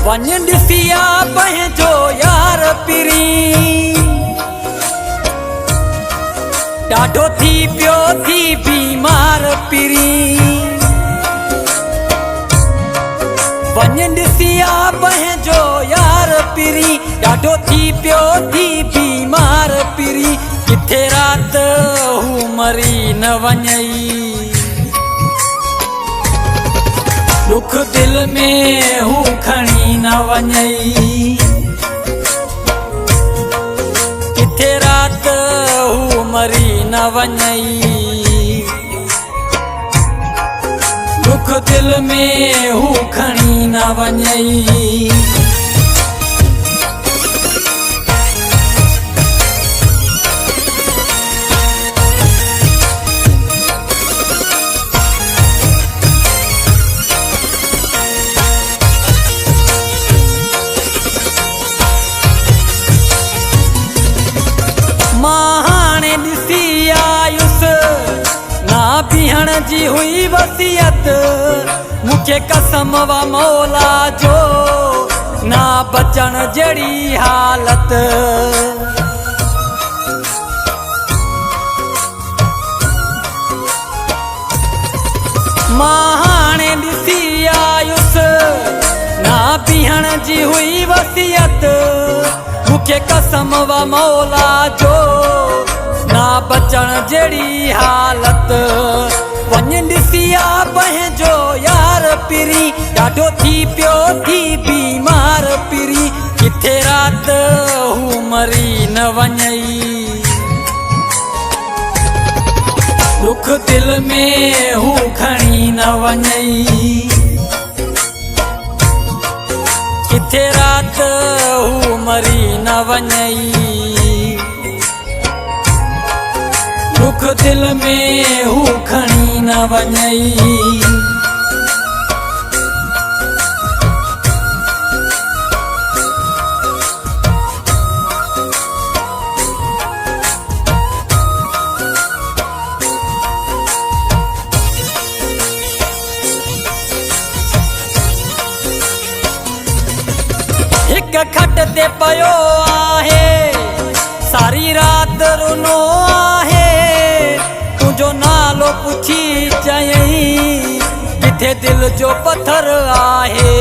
वञ ॾिसिया पंहिंजो यार पिरी ॾाढो थी पियो थी बीमार पिरी वञ ॾिसिया पंहिंजो यार पिरी ॾाढो थी पियो थी बीमार पिरी किथे राति हू मरी न वञई दुख दिल में हू खणी न वञई किथे राति हू मरी न वञई दुख दिल में हू खणी न वञई बीहण जी हुई वसियत मुझे कसम वा मौला जो ना बचण जड़ी हालत मां हाणे ॾिसी आयुस ना बीहण जी हुई वसियत मुझे कसम वा मौला जो ना बचण जड़ी हालत वञ ॾिसिया पंहिंजो यार पिरी ॾाढो थी पियो थी बीमार पिरी किथे राति हू मरी न वञई दुख दिल में हू खणी न वञई किथे राति हू मरी न वञई दुख दिल में हू खणी न वञई हिक खट ते पयो आहे सारी रात रुनो आहे तुझो नालो पुछी चयई किथे दिल जो पत्थर आहे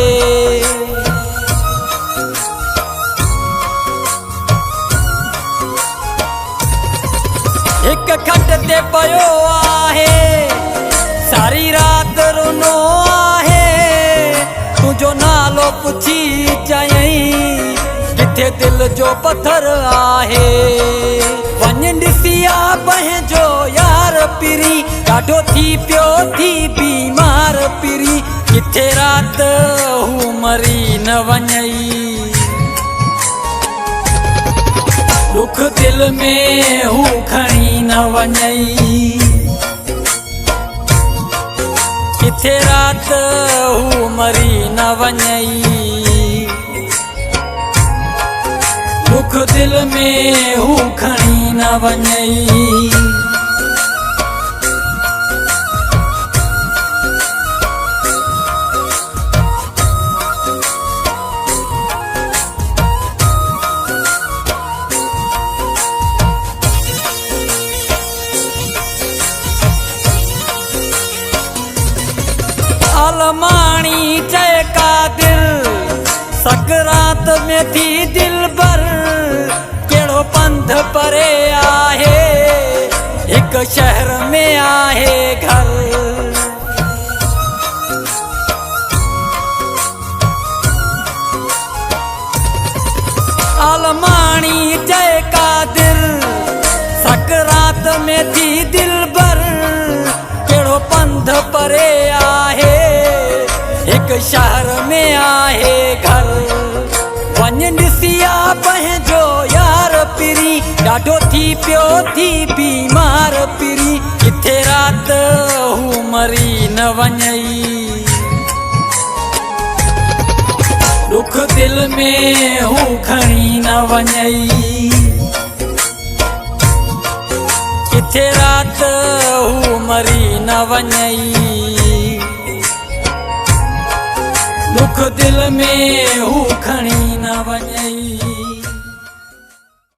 हिक खट ते पयो आहे सारी रात रुनो आहे तुझो नालो पुछी चयई किथे दिल जो पत्थर आहे वञ ॾिसिया पंहिंजो यार पिरी ॾाढो थी पियो थी बीमार पिरी किथे राति हू मरी न वञई दुख दिल में हू खणी न वञई किथे राति हू मरी न वञई दुख दिल में हू खणी न वञई अलमाणी चयका दिल सकरात में थी दिल भर केड़ो पंध परे आहे एक शहर में आहे घर अलमाणी चयका दिल सकरात में थी दिल भर केड़ो पंध परे आहे एक शहर में आहे घर वञ ॾिसिया पंहिंजो यार पिरी ॾाढो थी पियो थी बीमार पिरी किथे राति हू मरी न वञई दुख दिल में हू खणी न वञई किथे राति हू मरी न वञई दुख दिल में हू खणी